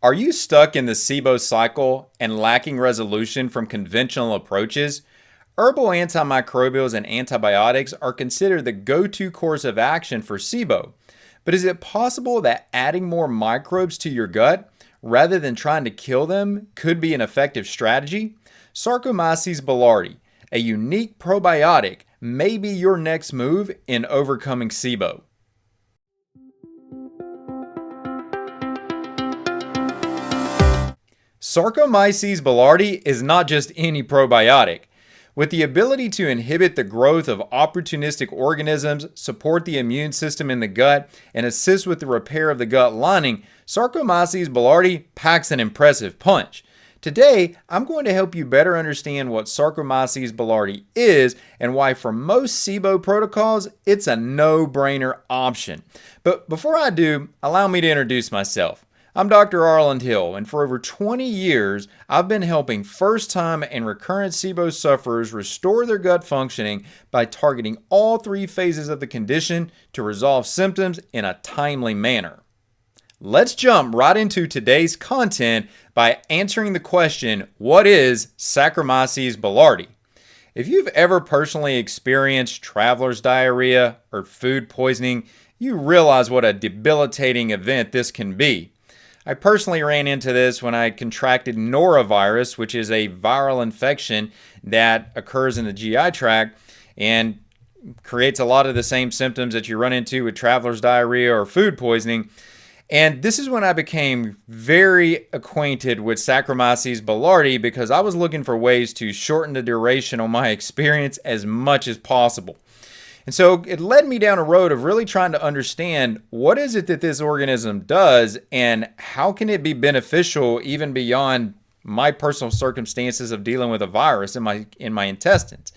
Are you stuck in the SIBO cycle and lacking resolution from conventional approaches? Herbal antimicrobials and antibiotics are considered the go-to course of action for SIBO. But is it possible that adding more microbes to your gut rather than trying to kill them could be an effective strategy? Saccharomyces Boulardii, a unique probiotic, may be your next move in overcoming SIBO. Saccharomyces Boulardii is not just any probiotic. With the ability to inhibit the growth of opportunistic organisms, support the immune system in the gut, and assist with the repair of the gut lining, Saccharomyces Boulardii packs an impressive punch. Today, I'm going to help you better understand what Saccharomyces Boulardii is and why for most SIBO protocols, it's a no-brainer option. But before I do, allow me to introduce myself. I'm Dr. Arland Hill, and for over 20 years, I've been helping first-time and recurrent SIBO sufferers restore their gut functioning by targeting all three phases of the condition to resolve symptoms in a timely manner. Let's jump right into today's content by answering the question, what is Saccharomyces Boulardii? If you've ever personally experienced traveler's diarrhea or food poisoning, you realize what a debilitating event this can be. I personally ran into this when I contracted norovirus, which is a viral infection that occurs in the GI tract and creates a lot of the same symptoms that you run into with traveler's diarrhea or food poisoning. And this is when I became very acquainted with Saccharomyces Boulardii because I was looking for ways to shorten the duration on my experience as much as possible. And so it led me down a road of really trying to understand what is it that this organism does and how can it be beneficial even beyond my personal circumstances of dealing with a virus in my intestines.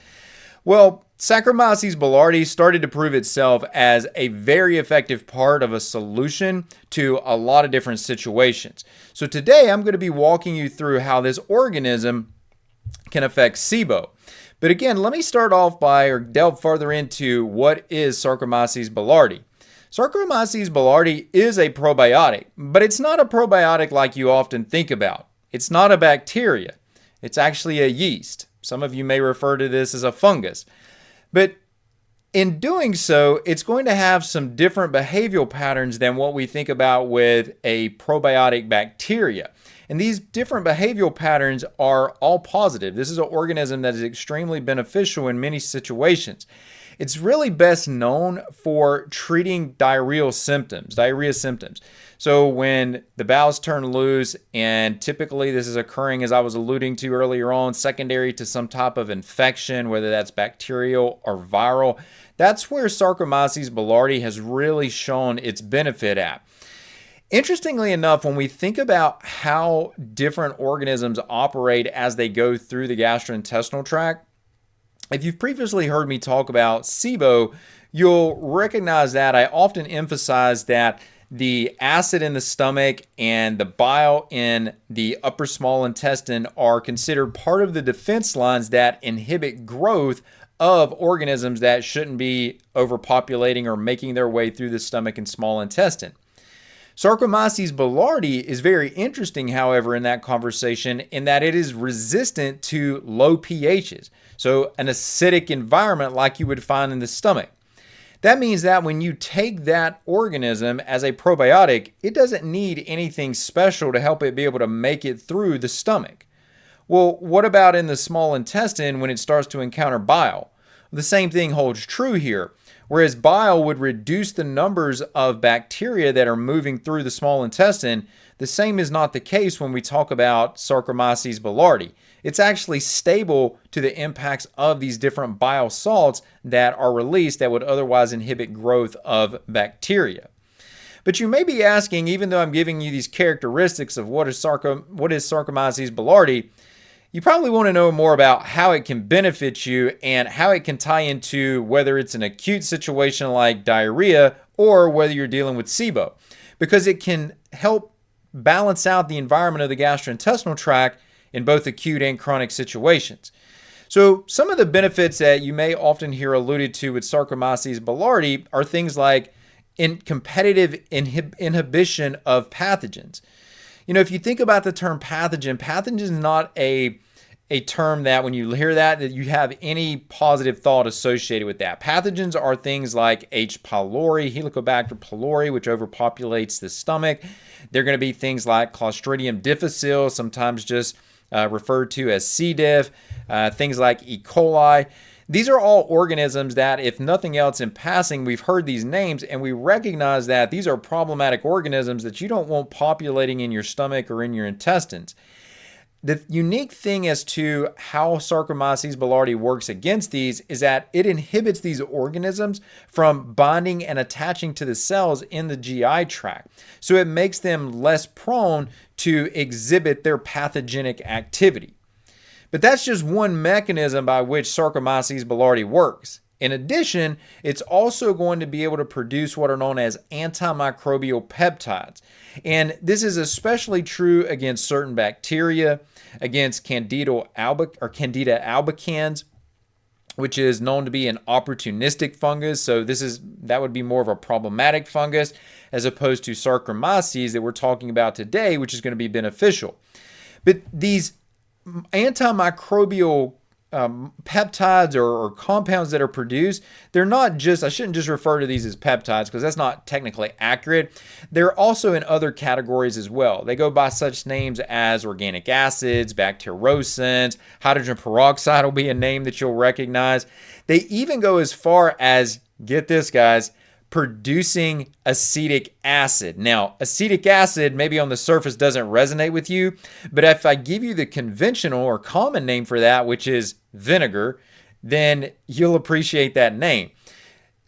Well, Saccharomyces Boulardii started to prove itself as a very effective part of a solution to a lot of different situations. So today I'm going to be walking you through how this organism can affect SIBO. But again, let me start off by delve further into what is Saccharomyces Boulardii. Saccharomyces Boulardii is a probiotic, but it's not a probiotic like you often think about. It's not a bacteria. It's actually a yeast. Some of you may refer to this as a fungus. But in doing so, it's going to have some different behavioral patterns than what we think about with a probiotic bacteria. And these different behavioral patterns are all positive. This is an organism that is extremely beneficial in many situations. It's really best known for treating diarrhea symptoms. So when the bowels turn loose, and typically this is occurring, as I was alluding to earlier on, secondary to some type of infection, whether that's bacterial or viral, that's where Saccharomyces Boulardii has really shown its benefit at. Interestingly enough, when we think about how different organisms operate as they go through the gastrointestinal tract, if you've previously heard me talk about SIBO, you'll recognize that I often emphasize that the acid in the stomach and the bile in the upper small intestine are considered part of the defense lines that inhibit growth of organisms that shouldn't be overpopulating or making their way through the stomach and small intestine. Saccharomyces Boulardii is very interesting, however, in that conversation in that it is resistant to low pHs, so an acidic environment like you would find in the stomach. That means that when you take that organism as a probiotic, it doesn't need anything special to help it be able to make it through the stomach. Well, what about in the small intestine when it starts to encounter bile? The same thing holds true here. Whereas bile would reduce the numbers of bacteria that are moving through the small intestine, the same is not the case when we talk about Saccharomyces Boulardii. It's actually stable to the impacts of these different bile salts that are released that would otherwise inhibit growth of bacteria. But you may be asking, even though I'm giving you these characteristics of what is Saccharomyces Boulardii, you probably want to know more about how it can benefit you and how it can tie into whether it's an acute situation like diarrhea or whether you're dealing with SIBO, because it can help balance out the environment of the gastrointestinal tract in both acute and chronic situations. So some of the benefits that you may often hear alluded to with Saccharomyces Boulardii are things like competitive inhibition of pathogens. If you think about the term pathogen, pathogen is not a term that when you hear that you have any positive thought associated with that. Pathogens are things like H. pylori, Helicobacter pylori, which overpopulates the stomach. They're going to be things like Clostridium difficile, sometimes just referred to as C. diff, things like E. coli. These are all organisms that, if nothing else in passing, we've heard these names and we recognize that these are problematic organisms that you don't want populating in your stomach or in your intestines. The unique thing as to how Saccharomyces boulardii works against these is that it inhibits these organisms from bonding and attaching to the cells in the GI tract. So it makes them less prone to exhibit their pathogenic activity. But that's just one mechanism by which Saccharomyces boulardii works. In addition, it's also going to be able to produce what are known as antimicrobial peptides. And this is especially true against certain bacteria, against Candida albicans, which is known to be an opportunistic fungus. So that would be more of a problematic fungus as opposed to Saccharomyces that we're talking about today, which is going to be beneficial. But these antimicrobial peptides or compounds that are produced, they're not just, I shouldn't just refer to these as peptides because that's not technically accurate. They're also in other categories as well. They go by such names as organic acids, bactericins, hydrogen peroxide will be a name that you'll recognize. They even go as far as, get this guys, producing acetic acid. Now, acetic acid maybe on the surface doesn't resonate with you, but if I give you the conventional or common name for that, which is vinegar, then you'll appreciate that name.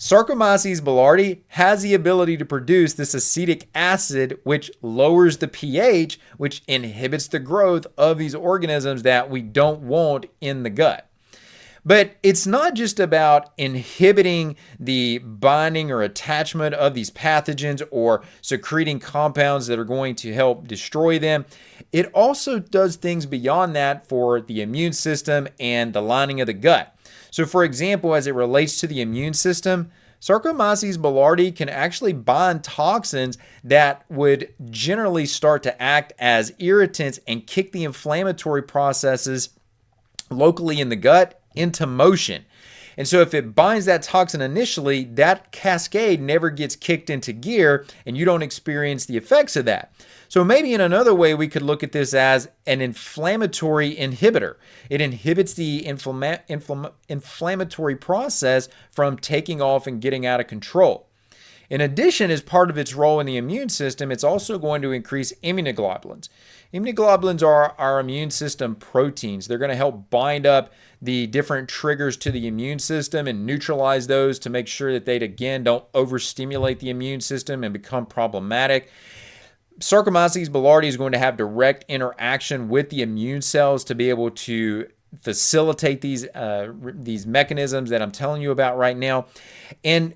Saccharomyces boulardii has the ability to produce this acetic acid, which lowers the pH, which inhibits the growth of these organisms that we don't want in the gut. But it's not just about inhibiting the binding or attachment of these pathogens or secreting compounds that are going to help destroy them. It also does things beyond that for the immune system and the lining of the gut. So for example, as it relates to the immune system, Saccharomyces boulardii can actually bind toxins that would generally start to act as irritants and kick the inflammatory processes locally in the gut into motion. And so if it binds that toxin initially, that cascade never gets kicked into gear and you don't experience the effects of that. So maybe in another way, we could look at this as an inflammatory inhibitor. It inhibits the inflammatory process from taking off and getting out of control. In addition, as part of its role in the immune system, it's also going to increase immunoglobulins. Immunoglobulins are our immune system proteins. They're going to help bind up the different triggers to the immune system and neutralize those to make sure that they, again, don't overstimulate the immune system and become problematic. Saccharomyces boulardii is going to have direct interaction with the immune cells to be able to facilitate these mechanisms that I'm telling you about right now. And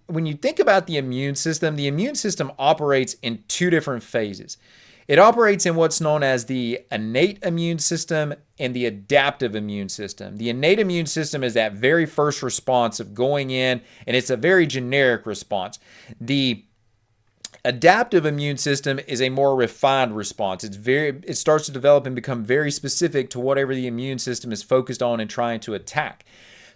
when you think about the immune system operates in two different phases. It operates in what's known as the innate immune system and the adaptive immune system. The innate immune system is that very first response of going in, and it's a very generic response. The adaptive immune system is a more refined response. It starts to develop and become very specific to whatever the immune system is focused on and trying to attack.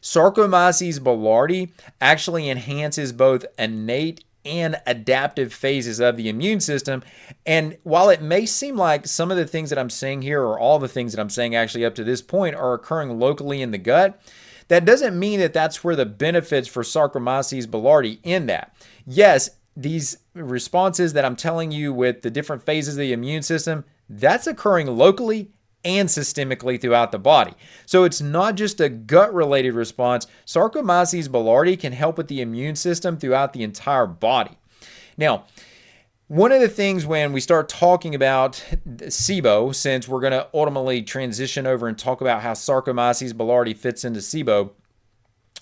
Saccharomyces boulardii actually enhances both innate and adaptive phases of the immune system. And while it may seem like some of the things that I'm saying here, or all the things that I'm saying actually up to this point, are occurring locally in the gut, that doesn't mean that that's where the benefits for Saccharomyces boulardii in that. Yes, these responses that I'm telling you with the different phases of the immune system, that's occurring locally and systemically throughout the body. So it's not just a gut-related response. Saccharomyces boulardii can help with the immune system throughout the entire body. Now, one of the things when we start talking about SIBO, since we're going to ultimately transition over and talk about how Saccharomyces boulardii fits into SIBO,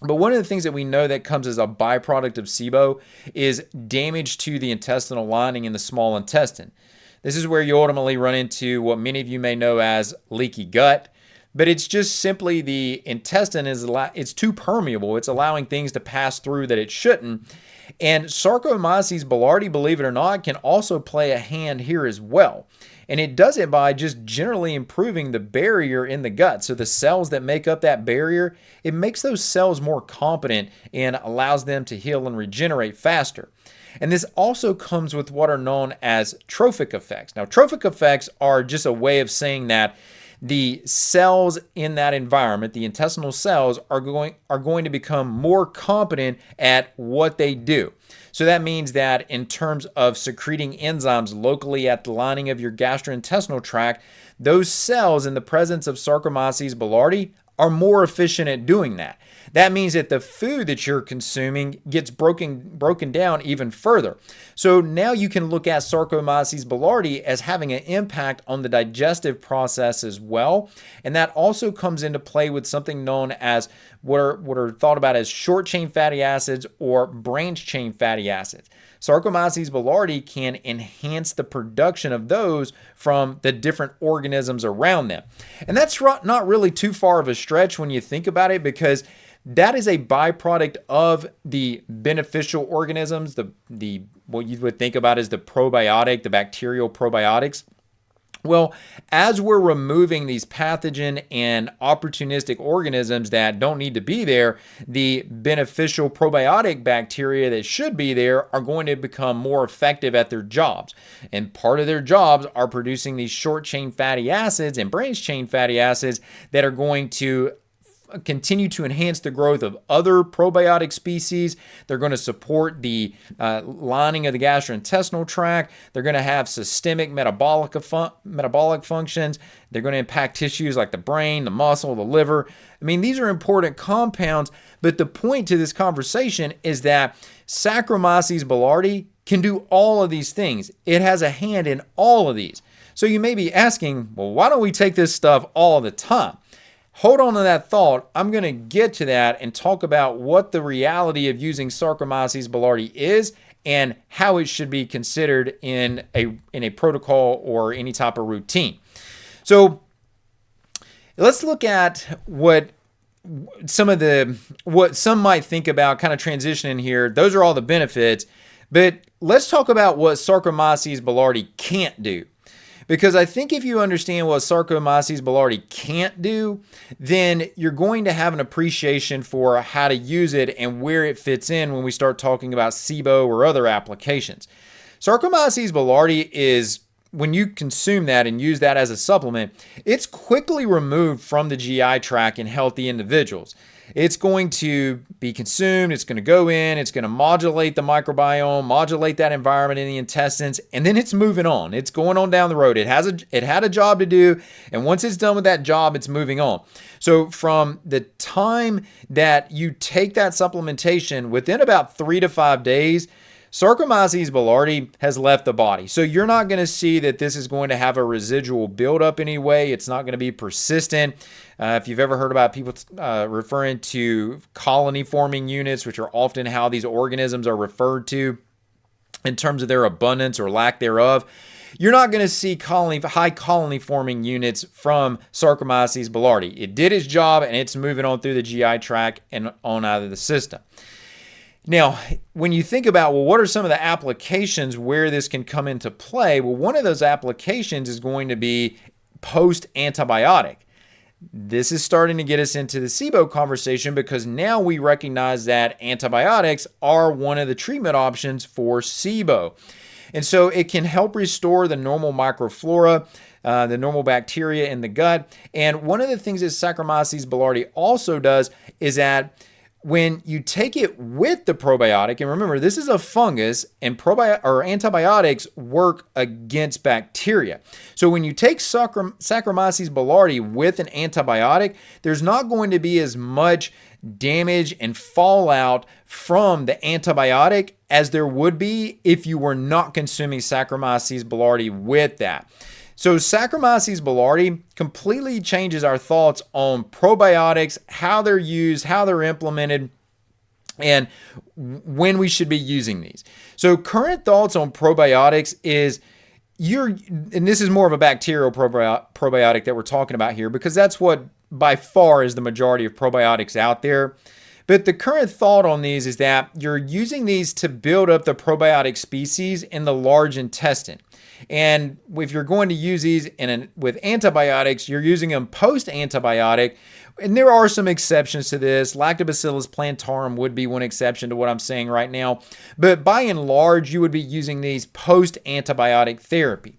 but one of the things that we know that comes as a byproduct of SIBO is damage to the intestinal lining in the small intestine. This is where you ultimately run into what many of you may know as leaky gut, but it's just simply the intestine it's too permeable. It's allowing things to pass through that it shouldn't. And Saccharomyces Boulardii, believe it or not, can also play a hand here as well. And it does it by just generally improving the barrier in the gut. So the cells that make up that barrier, it makes those cells more competent and allows them to heal and regenerate faster. And this also comes with what are known as trophic effects. Now, trophic effects are just a way of saying that the cells in that environment, the intestinal cells, are going to become more competent at what they do. So that means that in terms of secreting enzymes locally at the lining of your gastrointestinal tract, those cells in the presence of Saccharomyces Boulardii are more efficient at doing that. That means that the food that you're consuming gets broken down even further. So now you can look at Saccharomyces Boulardii as having an impact on the digestive process as well. And that also comes into play with something known as what are thought about as short chain fatty acids or branch chain fatty acids. Saccharomyces Boulardii can enhance the production of those from the different organisms around them. And that's not really too far of a stretch when you think about it, because that is a byproduct of the beneficial organisms, the what you would think about as the probiotic, the bacterial probiotics. Well, as we're removing these pathogen and opportunistic organisms that don't need to be there, the beneficial probiotic bacteria that should be there are going to become more effective at their jobs. And part of their jobs are producing these short chain fatty acids and branch chain fatty acids that are going to continue to enhance the growth of other probiotic species. They're going to support the lining of the gastrointestinal tract. They're going to have systemic metabolic functions. They're going to impact tissues like the brain, the muscle, the liver. I mean, these are important compounds, but the point to this conversation is that Saccharomyces Boulardii can do all of these things. It has a hand in all of these. So you may be asking, well, why don't we take this stuff all the time? Hold on to that thought. I'm going to get to that and talk about what the reality of using Saccharomyces Boulardii is and how it should be considered in a protocol or any type of routine. So let's look at what some might think about, kind of transitioning here. Those are all the benefits, but let's talk about what Saccharomyces Boulardii can't do. Because I think if you understand what Saccharomyces Boulardii can't do, then you're going to have an appreciation for how to use it and where it fits in when we start talking about SIBO or other applications. Saccharomyces Boulardii is, when you consume that and use that as a supplement, it's quickly removed from the GI tract in healthy individuals. It's going to be consumed, it's going to go in, it's going to modulate the microbiome, modulate that environment in the intestines, and then it's moving on. It's going on down the road. It had a job to do, and once it's done with that job, it's moving on. So from the time that you take that supplementation, within about 3 to 5 days, Saccharomyces Boulardii has left the body. So you're not going to see that this is going to have a residual buildup anyway. It's not going to be persistent. If you've ever heard about people referring to colony forming units, which are often how these organisms are referred to in terms of their abundance or lack thereof, you're not going to see high colony forming units from Saccharomyces Boulardii. It did its job and it's moving on through the GI tract and on out of the system. Now, when you think about, well, what are some of the applications where this can come into play? Well, one of those applications is going to be post-antibiotic. This is starting to get us into the SIBO conversation because now we recognize that antibiotics are one of the treatment options for SIBO. And so it can help restore the normal microflora, the normal bacteria in the gut. And one of the things that Saccharomyces Boulardii also does is that when you take it with the probiotic, and remember, this is a fungus, and antibiotics work against bacteria. So when you take Saccharomyces Boulardii with an antibiotic, there's not going to be as much damage and fallout from the antibiotic as there would be if you were not consuming Saccharomyces Boulardii with that. So Saccharomyces Boulardii completely changes our thoughts on probiotics, how they're used, how they're implemented, and when we should be using these. So current thoughts on probiotics is and this is more of a bacterial probiotic that we're talking about here because that's what by far is the majority of probiotics out there. But the current thought on these is that you're using these to build up the probiotic species in the large intestine. And if you're going to use these with antibiotics, you're using them post-antibiotic. And there are some exceptions to this. Lactobacillus plantarum would be one exception to what I'm saying right now. But by and large, you would be using these post-antibiotic therapy.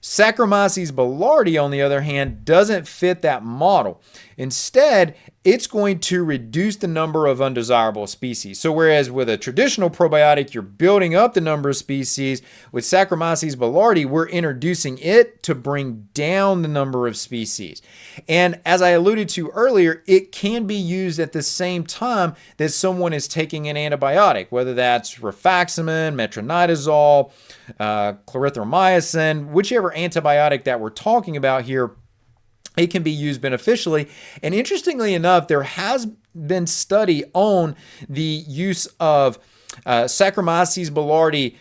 Saccharomyces boulardii, on the other hand, doesn't fit that model. Instead, it's going to reduce the number of undesirable species. So whereas with a traditional probiotic, you're building up the number of species, with Saccharomyces boulardii, we're introducing it to bring down the number of species. And as I alluded to earlier, it can be used at the same time that someone is taking an antibiotic, whether that's rifaximin, metronidazole, clarithromycin, whichever antibiotic that we're talking about here. It can be used beneficially. And interestingly enough, there has been study on the use of Saccharomyces boulardii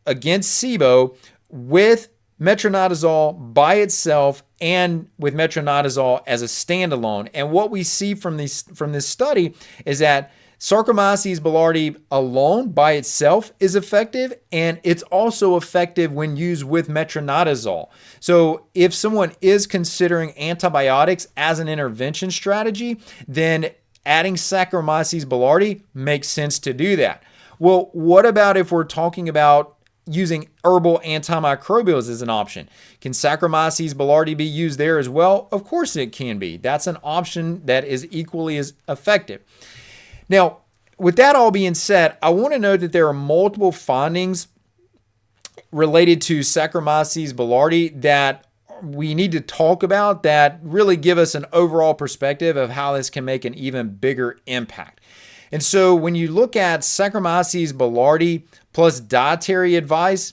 against SIBO with metronidazole by itself and with metronidazole as a standalone. And what we see from this study is that Saccharomyces boulardii alone by itself is effective, and it's also effective when used with metronidazole. So if someone is considering antibiotics as an intervention strategy, then adding Saccharomyces boulardii makes sense to do that. Well, what about if we're talking about using herbal antimicrobials as an option? Can Saccharomyces boulardii be used there as well? Of course it can be. That's an option that is equally as effective. Now, with that all being said, I want to note that there are multiple findings related to Saccharomyces boulardii that we need to talk about that really give us an overall perspective of how this can make an even bigger impact. And so when you look at Saccharomyces boulardii plus dietary advice,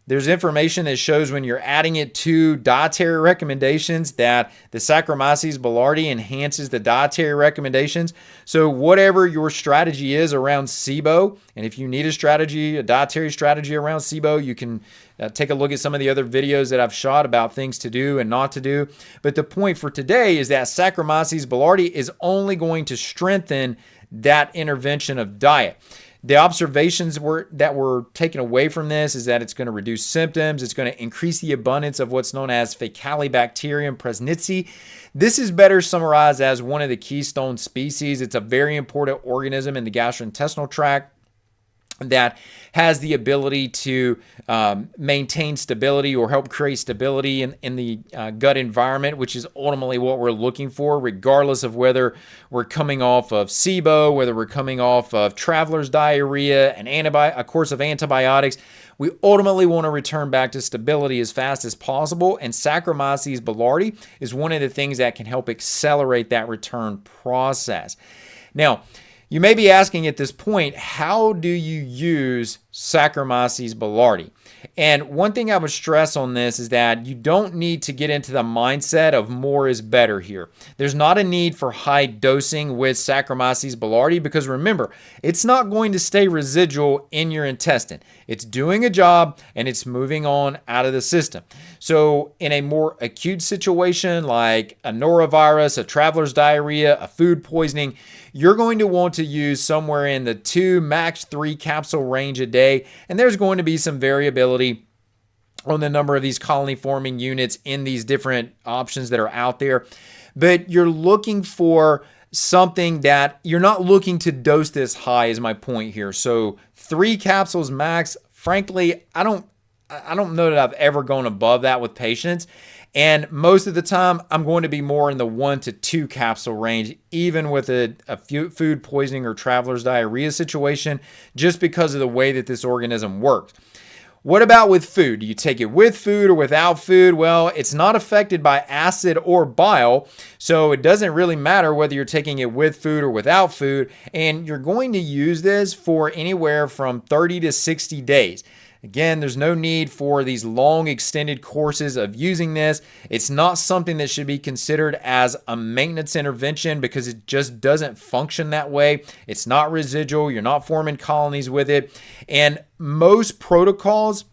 there's information that shows when you're adding it to dietary recommendations that the Saccharomyces boulardii enhances the dietary recommendations. So whatever your strategy is around SIBO, and if you need a dietary strategy around SIBO, you can take a look at some of the other videos that I've shot about things to do and not to do. But the point for today is that Saccharomyces boulardii is only going to strengthen that intervention of diet. The observations that were taken away from this is that it's going to reduce symptoms. It's going to increase the abundance of what's known as Faecalibacterium presnitzi. This is better summarized as one of the keystone species. It's a very important organism in the gastrointestinal tract that has the ability to maintain stability or help create stability in the gut environment, which is ultimately what we're looking for, regardless of whether we're coming off of SIBO, whether we're coming off of traveler's diarrhea, a course of antibiotics. We ultimately want to return back to stability as fast as possible, and Saccharomyces boulardii is one of the things that can help accelerate that return process. Now, you may be asking at this point, how do you use Saccharomyces boulardii? And one thing I would stress on this is that you don't need to get into the mindset of more is better here. There's not a need for high dosing with Saccharomyces boulardii because remember, it's not going to stay residual in your intestine. It's doing a job and it's moving on out of the system. So in a more acute situation like a norovirus, a traveler's diarrhea, a food poisoning, you're going to want to use somewhere in the 2, max 3 capsule range a day. And there's going to be some variability on the number of these colony forming units in these different options that are out there. But you're looking for something that you're not looking to dose this high is my point here. So 3 capsules max, frankly, I don't know that I've ever gone above that with patients. And most of the time, I'm going to be more in the 1 to 2 capsule range, even with a food poisoning or traveler's diarrhea situation, just because of the way that this organism works. What about with food? Do you take it with food or without food? Well, it's not affected by acid or bile, so it doesn't really matter whether you're taking it with food or without food, and you're going to use this for anywhere from 30 to 60 days. Again, there's no need for these long extended courses of using this. It's not something that should be considered as a maintenance intervention because it just doesn't function that way. It's not residual. You're not forming colonies with it. And most protocols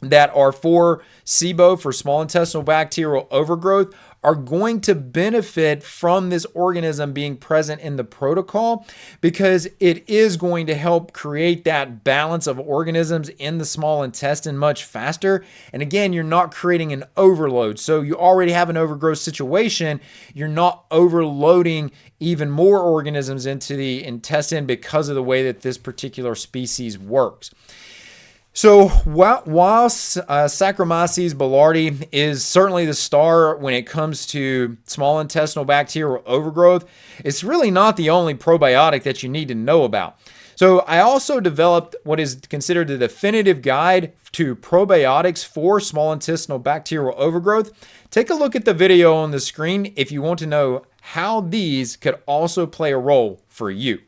that are for SIBO, for small intestinal bacterial overgrowth, are going to benefit from this organism being present in the protocol, because it is going to help create that balance of organisms in the small intestine much faster. And again, you're not creating an overload. So you already have an overgrowth situation. You're not overloading even more organisms into the intestine because of the way that this particular species works. So while Saccharomyces Boulardii is certainly the star when it comes to small intestinal bacterial overgrowth, it's really not the only probiotic that you need to know about. So I also developed what is considered the definitive guide to probiotics for small intestinal bacterial overgrowth. Take a look at the video on the screen if you want to know how these could also play a role for you.